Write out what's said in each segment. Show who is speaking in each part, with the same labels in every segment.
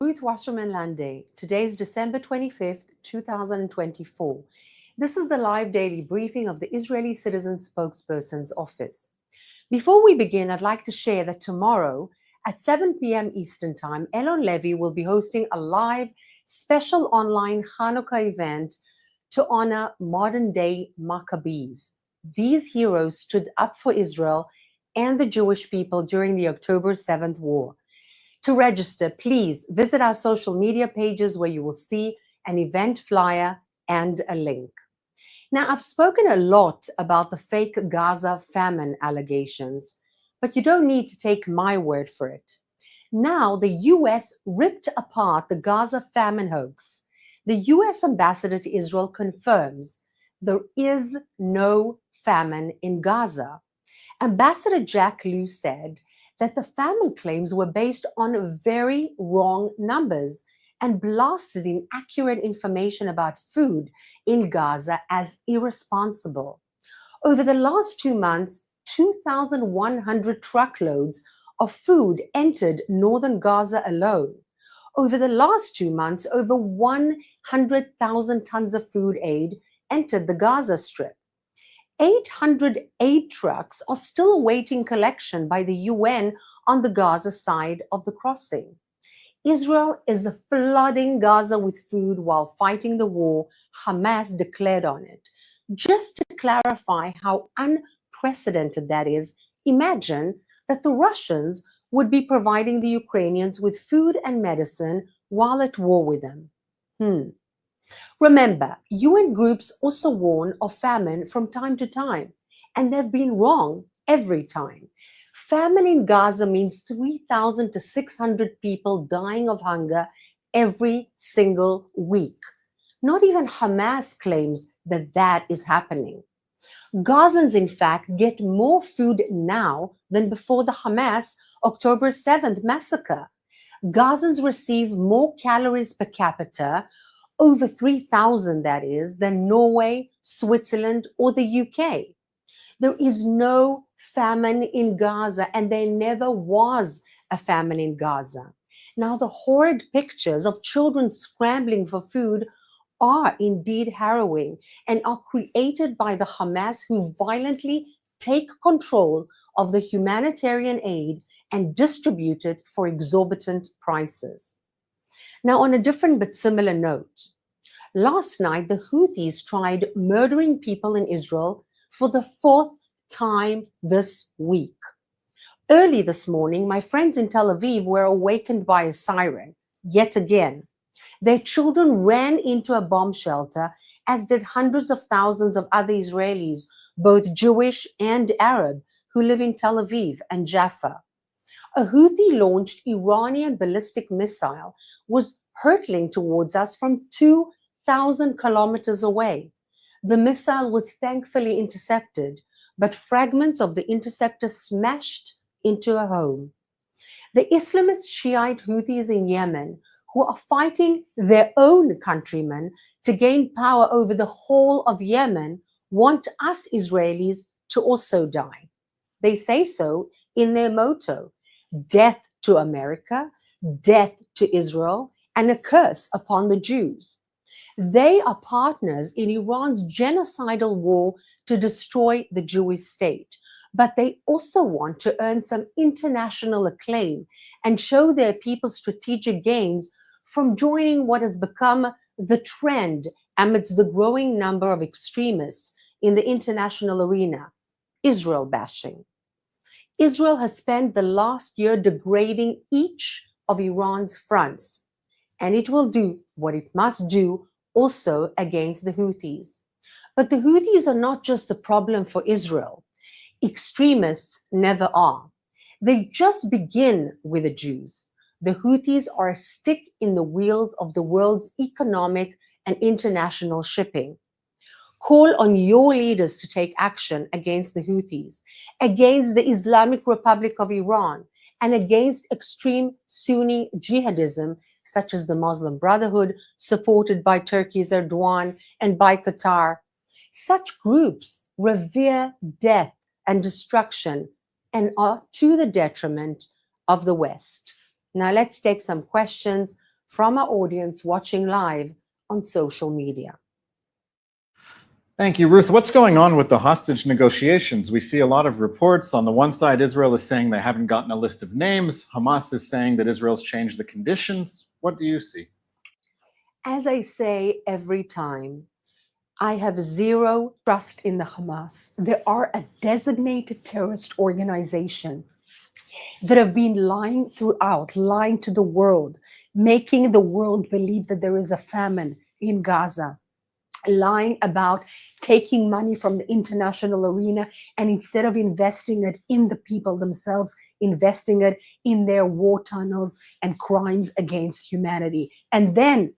Speaker 1: Ruth Wasserman Lande. Today is December 25th, 2024. This is the live daily briefing of the Israeli Citizens Spokesperson's office. Before we begin, I'd like to share that tomorrow at 7 p.m. Eastern Time, Elon Levy will be hosting a live special online Hanukkah event to honor modern-day Maccabees. These heroes stood up for Israel and the Jewish people during the October 7th war. To register, please visit our social media pages where you will see an event flyer and a link. Now, I've spoken a lot about the fake Gaza famine allegations, but you don't need to take my word for it. Now, the US ripped apart the Gaza famine hoax. The US ambassador to Israel confirms there is no famine in Gaza. Ambassador Jack Lew said that the famine claims were based on very wrong numbers and blasted inaccurate information about food in Gaza as irresponsible. Over the last 2 months, 2,100 truckloads of food entered northern Gaza alone. Over the last 2 months, over 100,000 tons of food aid entered the Gaza Strip. 800 aid trucks are still awaiting collection by the UN on the Gaza side of the crossing. Israel is flooding Gaza with food while fighting the war Hamas declared on it. Just to clarify how unprecedented that is, imagine that the Russians would be providing the Ukrainians with food and medicine while at war with them. Remember, UN groups also warn of famine from time to time, and they've been wrong every time. Famine in Gaza means 3,000 to 600 people dying of hunger every single week. Not even Hamas claims that that is happening. Gazans, in fact, get more food now than before the Hamas October 7th massacre. Gazans receive more calories per capita, over 3,000 that is, than Norway, Switzerland, or the UK. There is no famine in Gaza, and there never was a famine in Gaza. Now, the horrid pictures of children scrambling for food are indeed harrowing and are created by the Hamas, who violently take control of the humanitarian aid and distribute it for exorbitant prices. Now, on a different but similar note, last night the Houthis tried murdering people in Israel for the 4th time this week. Early this morning, my friends in Tel Aviv were awakened by a siren, yet again. Their children ran into a bomb shelter, as did hundreds of thousands of other Israelis, both Jewish and Arab, who live in Tel Aviv and Jaffa. A Houthi-launched Iranian ballistic missile was hurtling towards us from 2,000 kilometers away. The missile was thankfully intercepted, but fragments of the interceptor smashed into a home. The Islamist Shiite Houthis in Yemen, who are fighting their own countrymen to gain power over the whole of Yemen, want us Israelis to also die. They say so in their motto: death to America, death to Israel, and a curse upon the Jews. They are partners in Iran's genocidal war to destroy the Jewish state, but they also want to earn some international acclaim and show their people strategic gains from joining what has become the trend amidst the growing number of extremists in the international arena: Israel bashing. Israel has spent the last year degrading each of Iran's fronts, and it will do what it must do also against the Houthis. But the Houthis are not just the problem for Israel. Extremists never are. They just begin with the Jews. The Houthis are a stick in the wheels of the world's economic and international shipping. Call on your leaders to take action against the Houthis, against the Islamic Republic of Iran, and against extreme Sunni jihadism, such as the Muslim Brotherhood, supported by Turkey's Erdogan and by Qatar. Such groups revere death and destruction and are to the detriment of the West. Now let's take some questions from our audience watching live on social media.
Speaker 2: Thank you, Ruth. What's going on with the hostage negotiations? We see a lot of reports. On the one side, Israel is saying they haven't gotten a list of names. Hamas is saying that Israel's changed the conditions. What do you see?
Speaker 1: As I say every time, I have zero trust in the Hamas. They are a designated terrorist organization that have been lying to the world, making the world believe that there is a famine in Gaza, lying about taking money from the international arena, and instead of investing it in the people themselves, investing it in their war tunnels and crimes against humanity. And then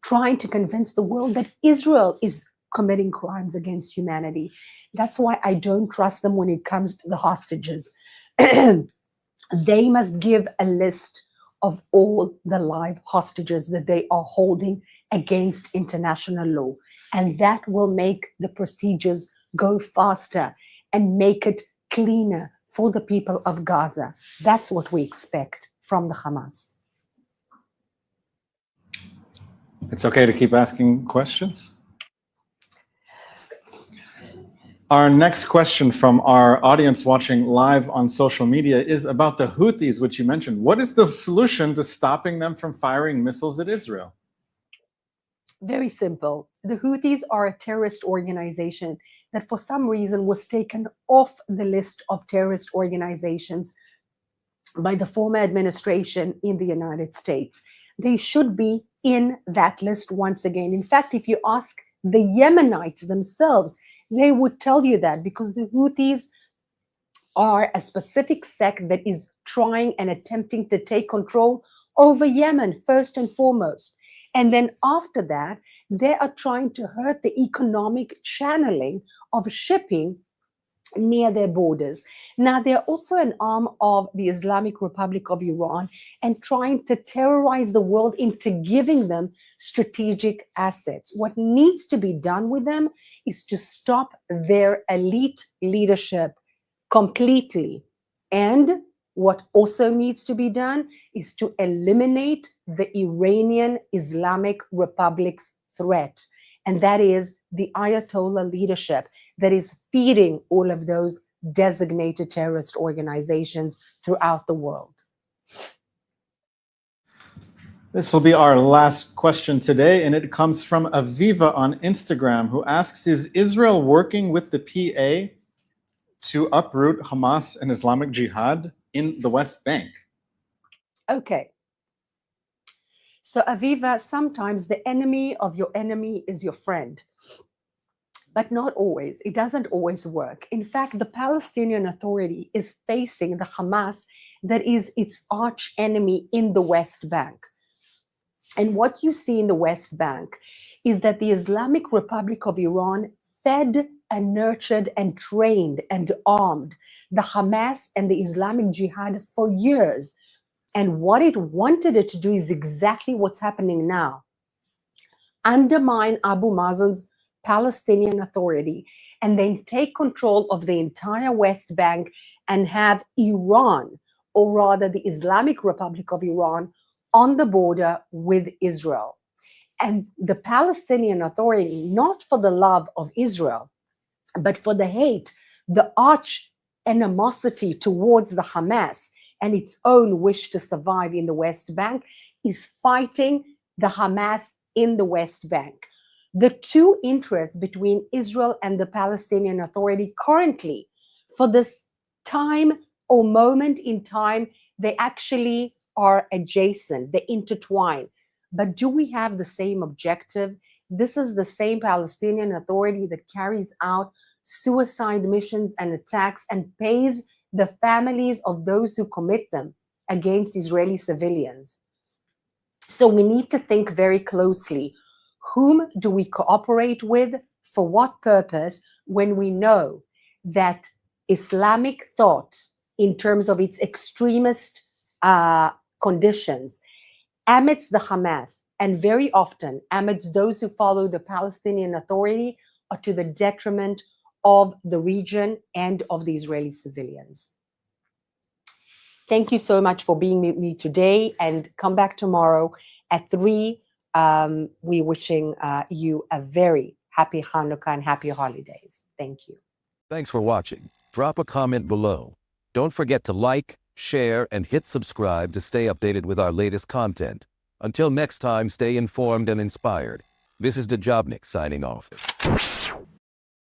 Speaker 1: trying to convince the world that Israel is committing crimes against humanity. That's why I don't trust them when it comes to the hostages. They must give a list of all the live hostages that they are holding against international law. And that will make the procedures go faster and make it cleaner for the people of Gaza. That's what we expect from the Hamas.
Speaker 2: It's okay to keep asking questions? Our next question from our audience watching live on social media is about the Houthis, which you mentioned. What is the solution to stopping them from firing missiles at Israel?
Speaker 1: Very simple. The Houthis are a terrorist organization that for some reason was taken off the list of terrorist organizations by the former administration in the United States. They should be in that list once again. In fact, if you ask the Yemenites themselves, they would tell you that, because the Houthis are a specific sect that is trying and attempting to take control over Yemen first and foremost. And then after that, they are trying to hurt the economic channeling of shipping near their borders. Now, they're also an arm of the Islamic Republic of Iran and trying to terrorize the world into giving them strategic assets. What needs to be done with them is to stop their elite leadership completely. And what also needs to be done is to eliminate the Iranian Islamic Republic's threat. And that is the Ayatollah leadership that is feeding all of those designated terrorist organizations throughout the world.
Speaker 2: This will be our last question today, and it comes from Aviva on Instagram, who asks, is Israel working with the PA to uproot Hamas and Islamic Jihad in the West Bank?
Speaker 1: Okay. So Aviva, sometimes the enemy of your enemy is your friend, but not always. It doesn't always work. In fact, the Palestinian Authority is facing the Hamas that is its arch enemy in the West Bank. And what you see in the West Bank is that the Islamic Republic of Iran fed and nurtured and trained and armed the Hamas and the Islamic Jihad for years. And what it wanted it to do is exactly what's happening now. Undermine Abu Mazen's Palestinian Authority and then take control of the entire West Bank and have Iran, or rather the Islamic Republic of Iran, on the border with Israel. And the Palestinian Authority, not for the love of Israel, but for the hate, the arch animosity towards the Hamas and its own wish to survive in the West Bank, is fighting the Hamas in the West Bank. The two interests between Israel and the Palestinian Authority currently, for this time or moment in time, they actually are adjacent, they intertwine. But do we have the same objective? This is the same Palestinian Authority that carries out suicide missions and attacks and pays the families of those who commit them against Israeli civilians. So we need to think very closely. Whom do we cooperate with? For what purpose? When we know that Islamic thought, in terms of its extremist conditions, amidst the Hamas, and very often amidst those who follow the Palestinian Authority, are to the detriment of the region and of the Israeli civilians. Thank you so much for being with me today, and come back tomorrow at 3. We're wishing you a very happy Hanukkah and happy holidays. Thank you.
Speaker 3: Thanks for watching. Drop a comment below. Don't forget to like, share, and hit subscribe to stay updated with our latest content. Until next time, stay informed and inspired. This is Djobnik signing off.